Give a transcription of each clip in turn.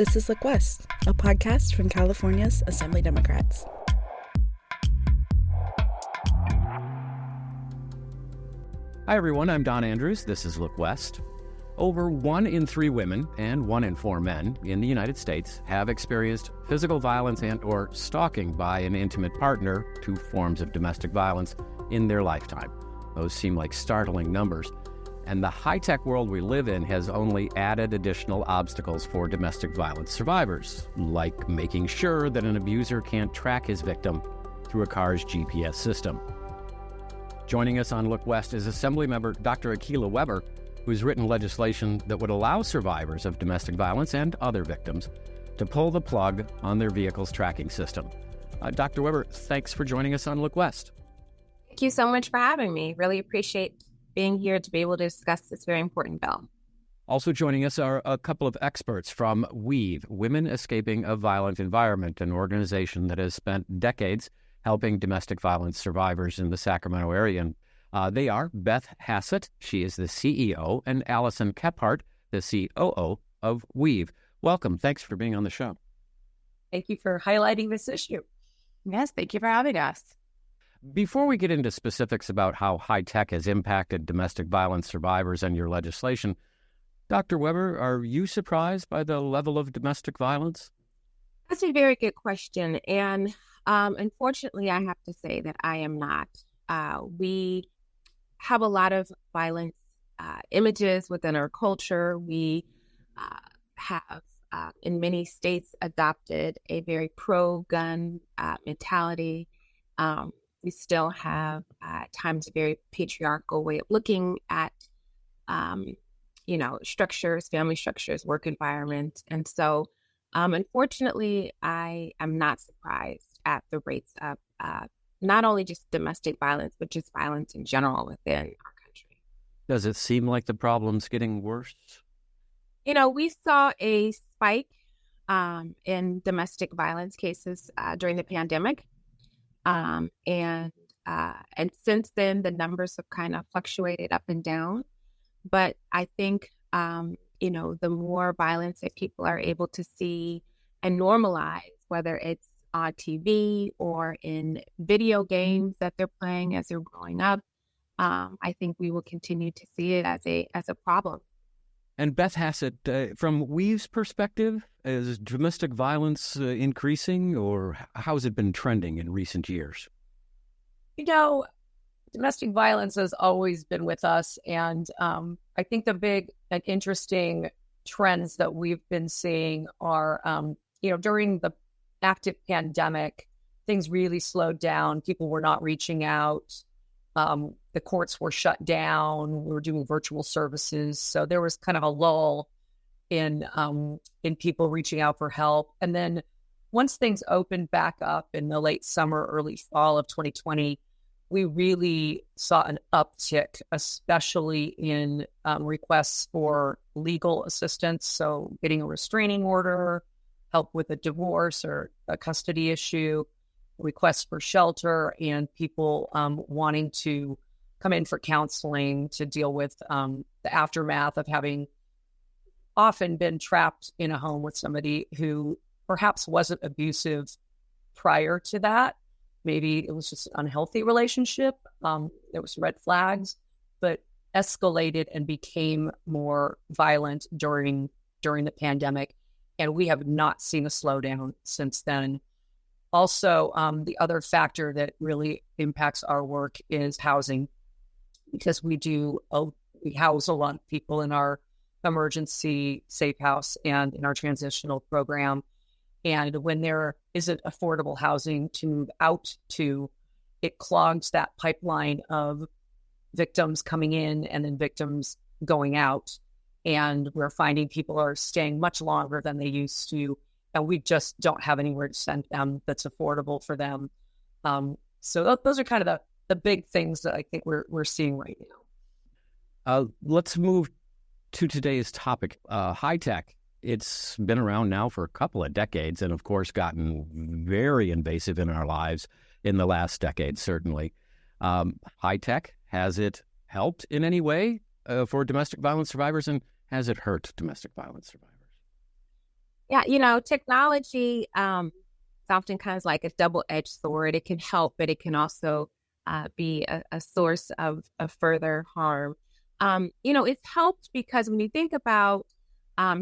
This is Look West, a podcast from California's Assembly Democrats. Hi, everyone. I'm Don Andrews. This is Look West. Over 1 in 3 women and 1 in 4 men in the United States have experienced physical violence and or stalking by an intimate partner, 2 forms of domestic violence, in their lifetime. Those seem like startling numbers. And the high-tech world we live in has only added additional obstacles for domestic violence survivors, like making sure that an abuser can't track his victim through a car's GPS system. Joining us on Look West is Assemblymember Dr. Akilah Weber, who's written legislation that would allow survivors of domestic violence and other victims to pull the plug on their vehicle's tracking system. Dr. Weber, thanks for joining us on Look West. Thank you so much for having me. Really appreciate being here to be able to discuss this very important bill. Also joining us are a couple of experts from WEAVE, Women Escaping a Violent Environment, an organization that has spent decades helping domestic violence survivors in the Sacramento area. And they are Beth Hassett, she is the CEO, and Allison Kephart, the COO of WEAVE. Welcome. Thanks for being on the show. Thank you for highlighting this issue. Yes, thank you for having us. Before we get into specifics about how high tech has impacted domestic violence survivors and your legislation, Dr. Weber, are you surprised by the level of domestic violence? That's a very good question. And unfortunately, I have to say that I am not. We have a lot of violence images within our culture. We have, in many states, adopted a very pro-gun mentality. We still have at times a very patriarchal way of looking at, structures, family structures, work environments. And so, unfortunately, I am not surprised at the rates of not only just domestic violence, but just violence in general within our country. Does it seem like the problem's getting worse? We saw a spike in domestic violence cases during the pandemic. And since then, the numbers have kind of fluctuated up and down. But I think, the more violence that people are able to see and normalize, whether it's on TV or in video games that they're playing as they're growing up, I think we will continue to see it as a problem. And Beth Hassett, from WEAVE's perspective, is domestic violence increasing, or how's it been trending in recent years? Domestic violence has always been with us. And I think the big and interesting trends that we've been seeing are, during the active pandemic, things really slowed down. People were not reaching out. The courts were shut down. We were doing virtual services. So there was kind of a lull in people reaching out for help. And then once things opened back up in the late summer, early fall of 2020, we really saw an uptick, especially in requests for legal assistance. So getting a restraining order, help with a divorce or a custody issue, requests for shelter, and people wanting to come in for counseling to deal with the aftermath of having often been trapped in a home with somebody who perhaps wasn't abusive prior to that. Maybe it was just an unhealthy relationship. There was red flags, but escalated and became more violent during the pandemic. And we have not seen a slowdown since then. Also, the other factor that really impacts our work is housing, because we house a lot of people in our emergency safe house and in our transitional program. And when there isn't affordable housing to move out to, it clogs that pipeline of victims coming in and then victims going out. And we're finding people are staying much longer than they used to. And we just don't have anywhere to send them that's affordable for them. So those are kind of the big things that I think we're seeing right now. Let's move to today's topic, high tech. It's been around now for a couple of decades and, of course, gotten very invasive in our lives in the last decade, certainly. High tech, has it helped in any way for domestic violence survivors, and has it hurt domestic violence survivors? Yeah, technology it's often kind of like a double-edged sword. It can help, but it can also be a source of further harm. It's helped because when you think about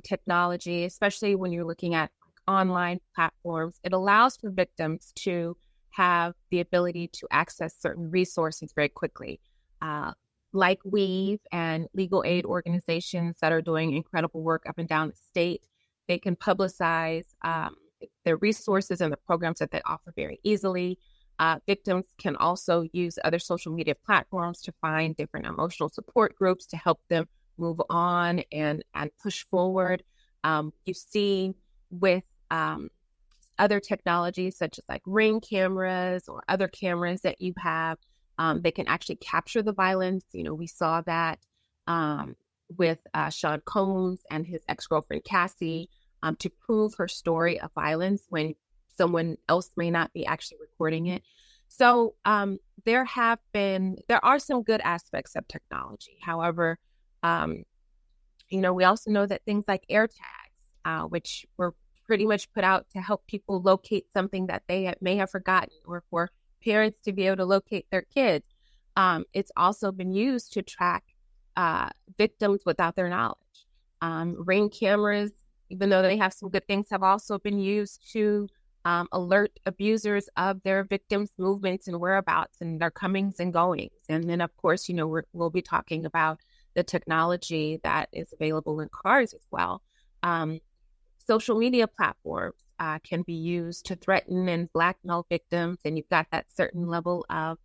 technology, especially when you're looking at online platforms, it allows for victims to have the ability to access certain resources very quickly, like Weave and legal aid organizations that are doing incredible work up and down the state. They can publicize their resources and the programs that they offer very easily. Victims can also use other social media platforms to find different emotional support groups to help them move on and push forward. You see with other technologies such as like Ring cameras or other cameras that you have, they can actually capture the violence. We saw that with Sean Combs and his ex-girlfriend Cassie to prove her story of violence when someone else may not be actually recording it. So there are some good aspects of technology. However, we also know that things like AirTags, which were pretty much put out to help people locate something that they may have forgotten, or for parents to be able to locate their kids. It's also been used to track victims without their knowledge. Ring cameras, even though they have some good things, have also been used to alert abusers of their victims' movements and whereabouts and their comings and goings. And then, of course, we'll be talking about the technology that is available in cars as well. Social media platforms can be used to threaten and blackmail victims, and you've got that certain level of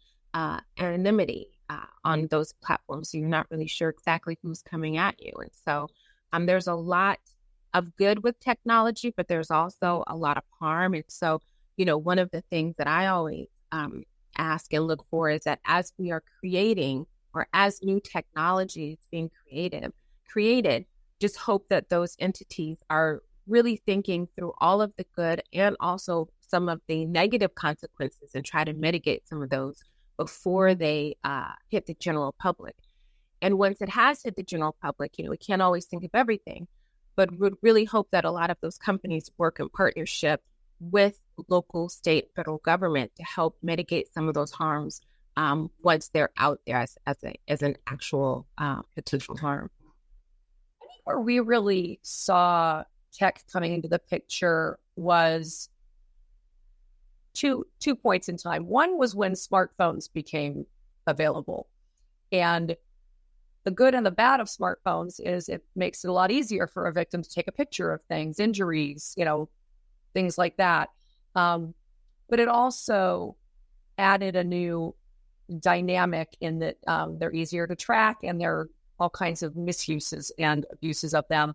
anonymity on those platforms, so you're not really sure exactly who's coming at you. And so there's a lot of good with technology, but there's also a lot of harm. And so, one of the things that I always ask and look for is that as we are creating, or as new technology is being created, just hope that those entities are really thinking through all of the good and also some of the negative consequences and try to mitigate some of those before they hit the general public. And once it has hit the general public, we can't always think of everything, but would really hope that a lot of those companies work in partnership with local, state, federal government to help mitigate some of those harms once they're out there as an actual potential harm. I think where we really saw tech coming into the picture was two points in time. One was when smartphones became available. And the good and the bad of smartphones is it makes it a lot easier for a victim to take a picture of things, injuries, things like that. But it also added a new dynamic in that they're easier to track, and there are all kinds of misuses and abuses of them.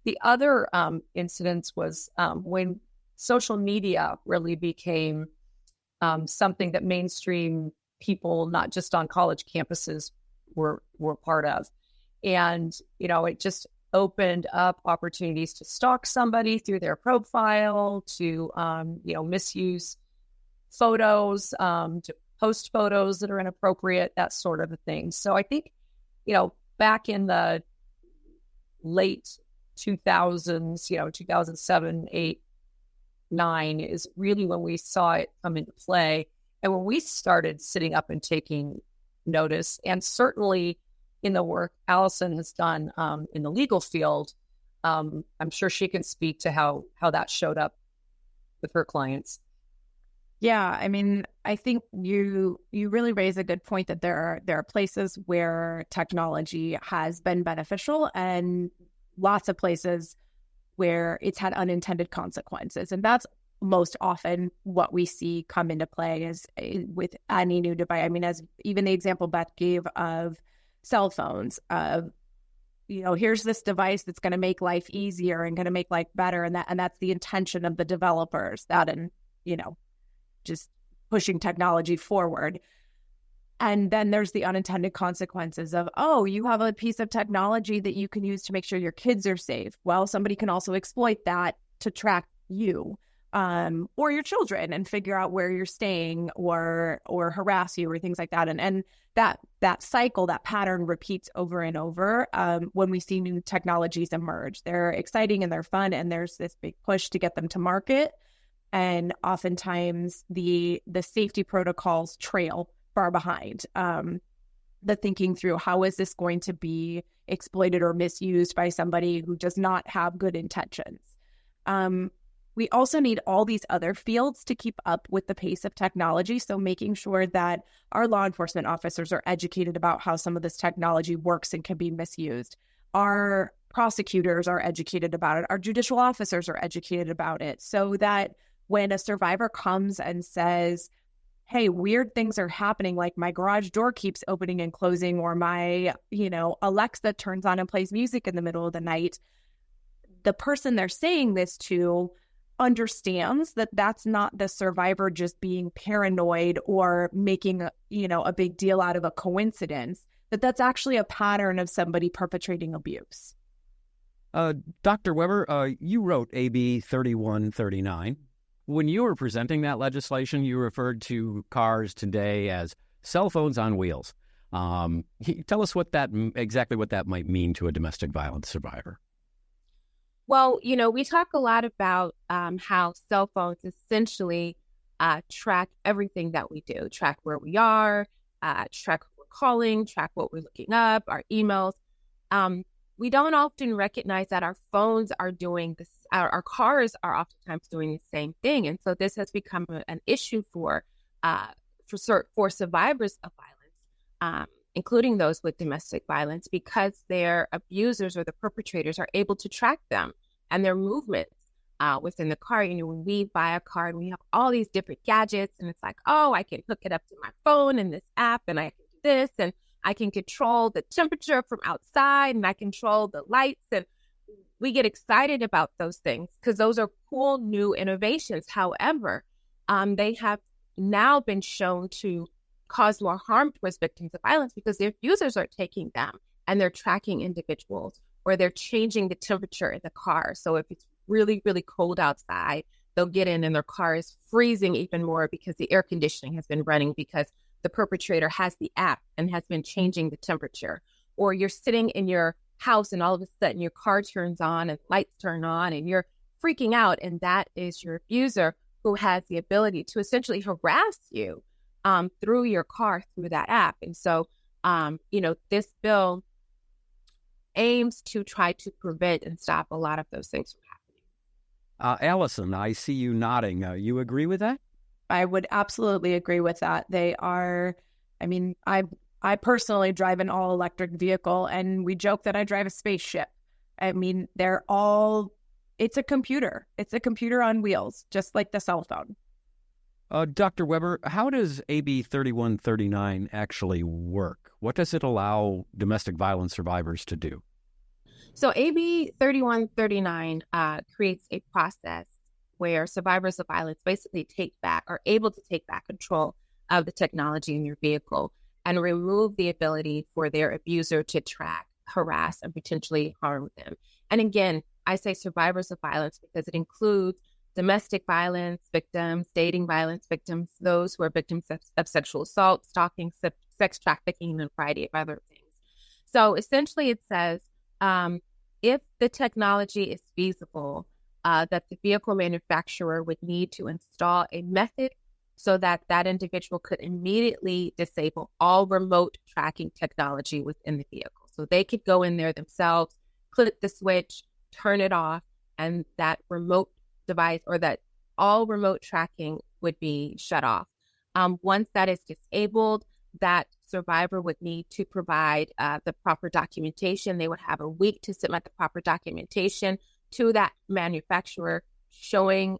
The other incidence was when social media really became something that mainstream people, not just on college campuses, were part of. And, it just opened up opportunities to stalk somebody through their profile, to, misuse photos, to post photos that are inappropriate, that sort of a thing. So I think, back in the late 2000s, 2007, 8, 9 is really when we saw it come into play. And when we started sitting up and taking notice, and certainly in the work Allison has done in the legal field, I'm sure she can speak to how that showed up with her clients. Yeah, I mean, I think you really raise a good point that there are places where technology has been beneficial and lots of places where it's had unintended consequences. And that's most often what we see come into play is with any new device. I mean, as even the example Beth gave of cell phones, here's this device that's going to make life easier and going to make life better. And that's the intention of the developers, just pushing technology forward. And then there's the unintended consequences of, you have a piece of technology that you can use to make sure your kids are safe. Well, somebody can also exploit that to track you. or your children, and figure out where you're staying or harass you or things like that. And that cycle, that pattern repeats over and over when we see new technologies emerge. They're exciting and they're fun, and there's this big push to get them to market. And oftentimes the safety protocols trail far behind. The thinking through, how is this going to be exploited or misused by somebody who does not have good intentions? We also need all these other fields to keep up with the pace of technology. So making sure that our law enforcement officers are educated about how some of this technology works and can be misused. Our prosecutors are educated about it. Our judicial officers are educated about it, so that when a survivor comes and says, hey, weird things are happening, like my garage door keeps opening and closing, or my, Alexa turns on and plays music in the middle of the night, the person they're saying this to understands that that's not the survivor just being paranoid or making a big deal out of a coincidence, that's actually a pattern of somebody perpetrating abuse. Dr. Weber, you wrote AB 3139. When you were presenting that legislation, you referred to cars today as cell phones on wheels. Tell us exactly what that might mean to a domestic violence survivor. Well, we talk a lot about how cell phones essentially track everything that we do, track where we are, track who we're calling, track what we're looking up, our emails. We don't often recognize that our phones are doing this. Our cars are oftentimes doing the same thing. And so this has become an issue for survivors of violence, including those with domestic violence, because their abusers or the perpetrators are able to track them and their movements within the car. When we buy a car, we have all these different gadgets, and it's like, oh, I can hook it up to my phone and this app, and I can do this, and I can control the temperature from outside, and I control the lights. And we get excited about those things because those are cool new innovations. However, they have now been shown to cause more harm towards victims of violence because the abusers are taking them and they're tracking individuals, or they're changing the temperature in the car. So if it's really, really cold outside, they'll get in and their car is freezing even more because the air conditioning has been running because the perpetrator has the app and has been changing the temperature. Or you're sitting in your house and all of a sudden your car turns on and lights turn on and you're freaking out. And that is your abuser who has the ability to essentially harass you through your car, through that app. And so, this bill aims to try to prevent and stop a lot of those things from happening. Allison, I see you nodding. You agree with that? I would absolutely agree with that. They are, I personally drive an all-electric vehicle, and we joke that I drive a spaceship. It's a computer. It's a computer on wheels, just like the cell phone. Dr. Weber, how does AB 3139 actually work? What does it allow domestic violence survivors to do? So AB 3139 creates a process where survivors of violence basically are able to take back control of the technology in their vehicle and remove the ability for their abuser to track, harass, and potentially harm them. And again, I say survivors of violence because it includes domestic violence victims, dating violence victims, those who are victims of sexual assault, stalking, sex trafficking, and a variety of other things. So essentially it says, if the technology is feasible, that the vehicle manufacturer would need to install a method so that that individual could immediately disable all remote tracking technology within the vehicle. So they could go in there themselves, click the switch, turn it off, and that remote device or that all remote tracking would be shut off. Once that is disabled, that survivor would need to provide the proper documentation. They would have a week to submit the proper documentation to that manufacturer, showing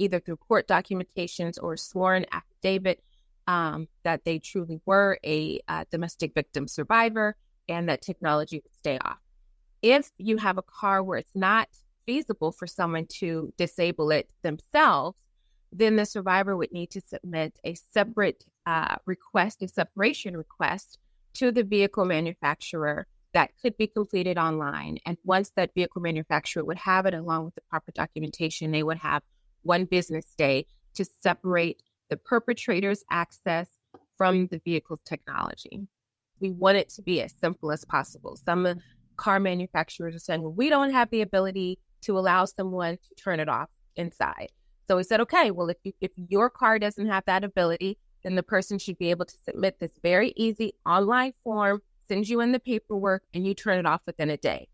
either through court documentations or sworn affidavit that they truly were a domestic victim survivor and that technology would stay off. If you have a car where it's not feasible for someone to disable it themselves, then the survivor would need to submit a separate request, a separation request to the vehicle manufacturer that could be completed online. And once that vehicle manufacturer would have it along with the proper documentation, they would have one business day to separate the perpetrator's access from the vehicle's technology. We want it to be as simple as possible. Some car manufacturers are saying, well, we don't have the ability to allow someone to turn it off inside. So we said, okay, well, if your car doesn't have that ability, then the person should be able to submit this very easy online form, send you in the paperwork, and you turn it off within a day.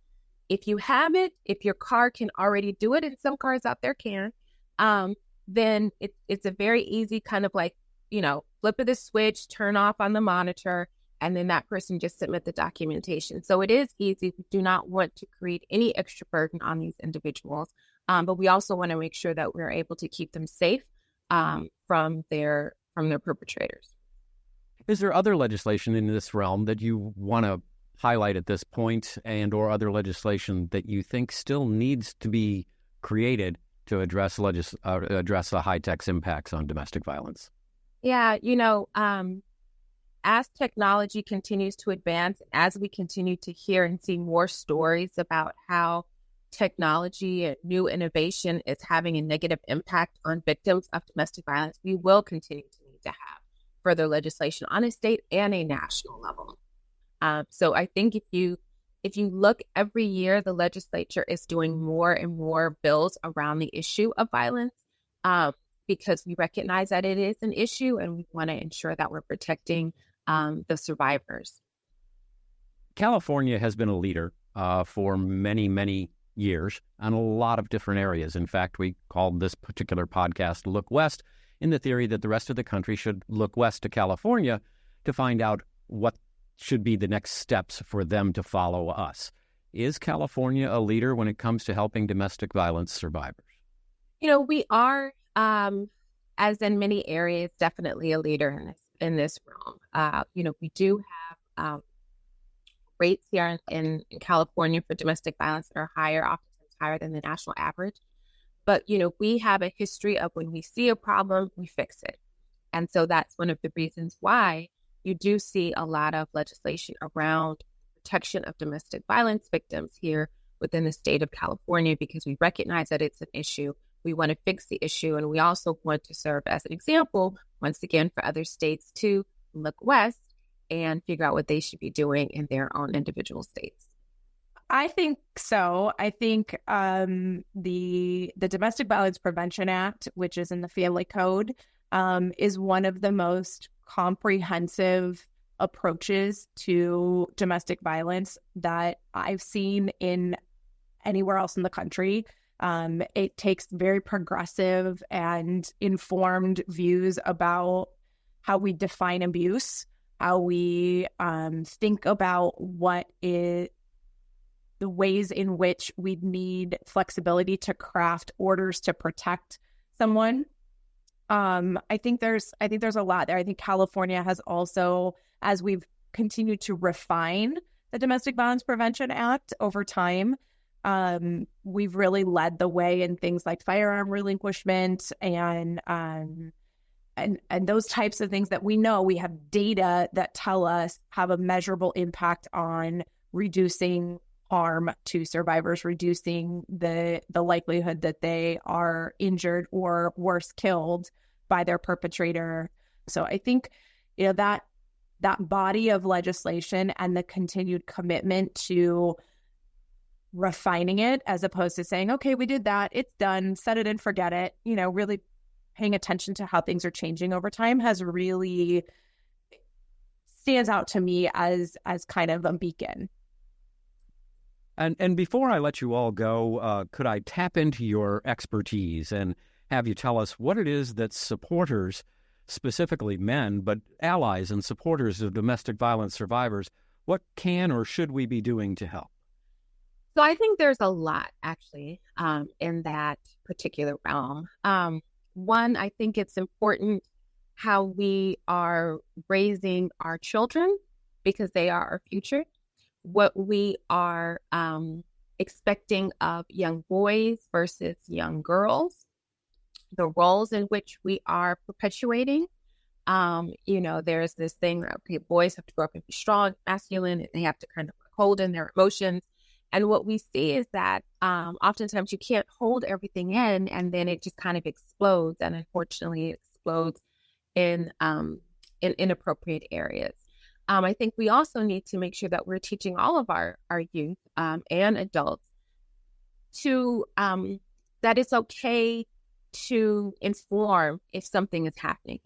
If you have it, if your car can already do it, and some cars out there can, then it's a very easy kind of like, flip of the switch, turn off on the monitor, and then that person just submit the documentation. So it is easy. We do not want to create any extra burden on these individuals, but we also want to make sure that we're able to keep them safe from their perpetrators. Is there other legislation in this realm that you want to highlight at this point, and or other legislation that you think still needs to be created to address the high-tech's impacts on domestic violence? Yeah, as technology continues to advance, as we continue to hear and see more stories about how technology and new innovation is having a negative impact on victims of domestic violence, we will continue to need to have further legislation on a state and a national level. So I think if you look every year, the legislature is doing more and more bills around the issue of violence because we recognize that it is an issue and we want to ensure that we're protecting the survivors. California has been a leader for many, many years on a lot of different areas. In fact, we called this particular podcast Look West in the theory that the rest of the country should look west to California to find out what should be the next steps for them to follow us. Is California a leader when it comes to helping domestic violence survivors? We are, as in many areas, definitely a leader in this realm. We do have rates here in California for domestic violence that are oftentimes higher than the national average. But, we have a history of when we see a problem, we fix it. And so that's one of the reasons why you do see a lot of legislation around protection of domestic violence victims here within the state of California, because we recognize that it's an issue. We want to fix the issue. And we also want to serve as an example, once again, for other states to look west and figure out what they should be doing in their own individual states. I think so. I think the Domestic Violence Prevention Act, which is in the Family Code, is one of the most comprehensive approaches to domestic violence that I've seen in anywhere else in the country. It takes very progressive and informed views about how we define abuse, how we think about what is the ways in which we need flexibility to craft orders to protect someone. I think there's a lot there. I think California has also, as we've continued to refine the Domestic Violence Prevention Act over time, we've really led the way in things like firearm relinquishment and those types of things that we know we have data that tell us have a measurable impact on reducing harm to survivors, reducing the likelihood that they are injured or worse, killed by their perpetrator. So I think, that body of legislation and the continued commitment to refining it, as opposed to saying, okay, we did that, it's done, set it and forget it, really paying attention to how things are changing over time has really stands out to me as kind of a beacon. And before I let you all go, could I tap into your expertise and have you tell us what it is that supporters, specifically men, but allies and supporters of domestic violence survivors, what can or should we be doing to help? So I think there's a lot, actually, in that particular realm. One, I think it's important how we are raising our children because they are our future. What we are expecting of young boys versus young girls, the roles in which we are perpetuating. There's this thing that boys have to grow up and be strong, masculine, and they have to kind of hold in their emotions. And what we see is that oftentimes you can't hold everything in, and then it just kind of explodes. And unfortunately, it explodes in inappropriate areas. I think we also need to make sure that we're teaching all of our youth and adults to that it's okay to inform if something is happening.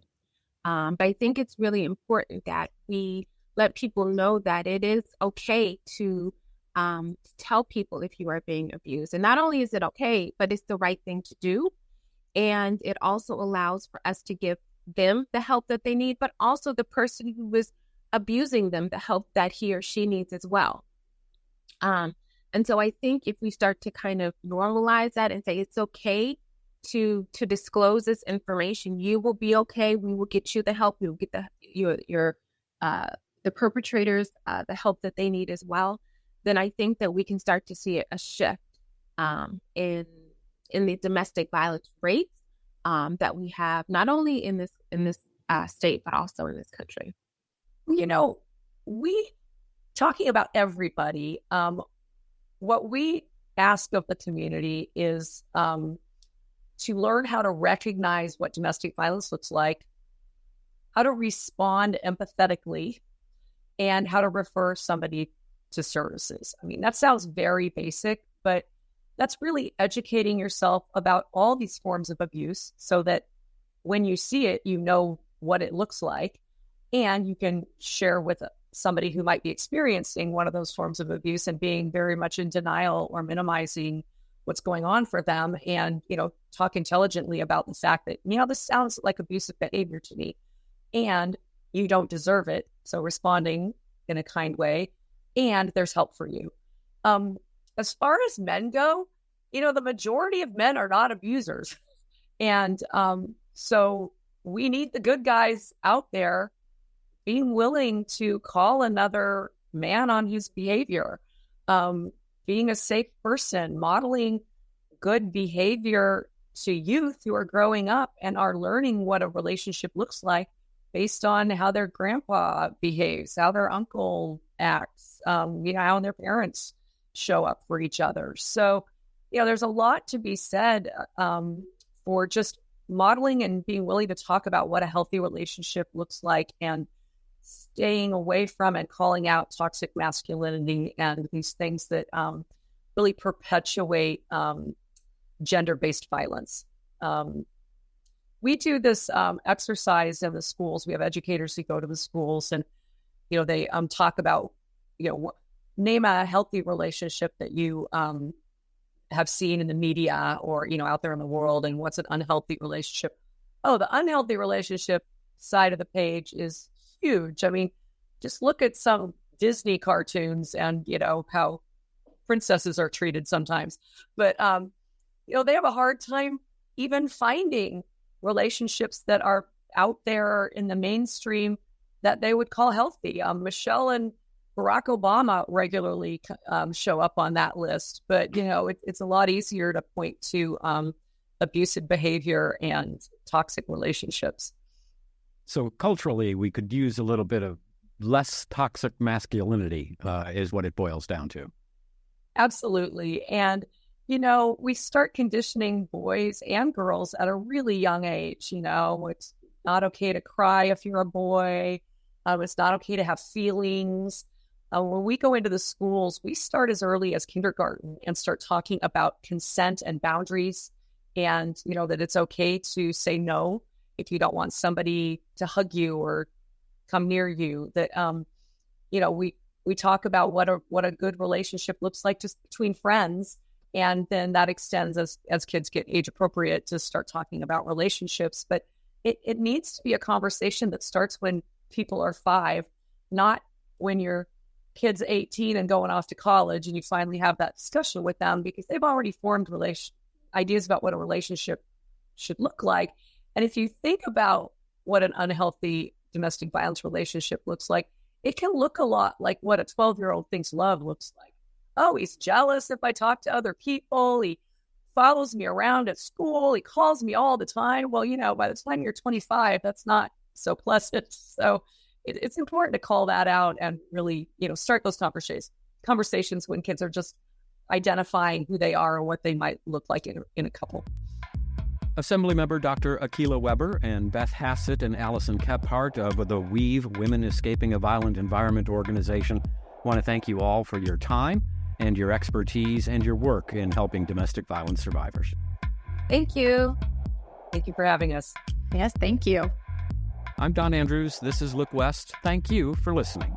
But I think it's really important that we let people know that it is okay to tell people if you are being abused. And not only is it okay, but it's the right thing to do. And it also allows for us to give them the help that they need, but also the person who was abusing them the help that he or she needs as well. And so I think if we start to kind of normalize that and say it's okay to disclose this information, you will be okay. We will get you the help. We will get the perpetrators the help that they need as well. Then I think that we can start to see a shift in the domestic violence rates that we have not only in this state but also in this country. You know, we talking about everybody. What we ask of the community is to learn how to recognize what domestic violence looks like, how to respond empathetically, and how to refer somebody to services. I mean, that sounds very basic, but that's really educating yourself about all these forms of abuse so that when you see it, you know what it looks like, and you can share with somebody who might be experiencing one of those forms of abuse and being very much in denial or minimizing what's going on for them, and, you know, talk intelligently about the fact that, you know, this sounds like abusive behavior to me and you don't deserve it. So responding in a kind way, and there's help for you. As far as men go, you know, the majority of men are not abusers. And so we need the good guys out there being willing to call another man on his behavior, being a safe person, modeling good behavior to youth who are growing up and are learning what a relationship looks like based on how their grandpa behaves, how their uncle acts, you know, how their parents show up for each other. So, you know, there's a lot to be said for just modeling and being willing to talk about what a healthy relationship looks like, and staying away from and calling out toxic masculinity and these things that really perpetuate gender-based violence. We do this exercise in the schools. We have educators who go to the schools, and, you know, they talk about, you know, name a healthy relationship that you have seen in the media or, you know, out there in the world, and what's an unhealthy relationship. Oh, the unhealthy relationship side of the page is huge. I mean, just look at some Disney cartoons and, you know, how princesses are treated sometimes. But, you know, they have a hard time even finding relationships that are out there in the mainstream that they would call healthy. Michelle and Barack Obama regularly show up on that list. But, you know, it's a lot easier to point to abusive behavior and toxic relationships. So culturally, we could use a little bit of less toxic masculinity is what it boils down to. Absolutely. And, you know, we start conditioning boys and girls at a really young age. You know, it's not okay to cry if you're a boy. It's not okay to have feelings. When we go into the schools, we start as early as kindergarten and start talking about consent and boundaries, and, you know, that it's okay to say no if you don't want somebody to hug you or come near you. That, you know, we talk about what a good relationship looks like just between friends. And then that extends as kids get age appropriate to start talking about relationships. But it needs to be a conversation that starts when people are 5, not when your kid's 18 and going off to college and you finally have that discussion with them, because they've already formed ideas about what a relationship should look like. And if you think about what an unhealthy domestic violence relationship looks like, it can look a lot like what a 12-year-old thinks love looks like. Oh, he's jealous if I talk to other people. He follows me around at school. He calls me all the time. Well, you know, by the time you're 25, that's not so pleasant. So it's important to call that out and really, you know, start those conversations when kids are just identifying who they are and what they might look like in a couple. Assemblymember Dr. Akilah Weber and Beth Hassett and Allison Kephart of the Weave Women Escaping a Violent Environment organization want to thank you all for your time and your expertise and your work in helping domestic violence survivors. Thank you. Thank you for having us. Yes, thank you. I'm Don Andrews. This is Look West. Thank you for listening.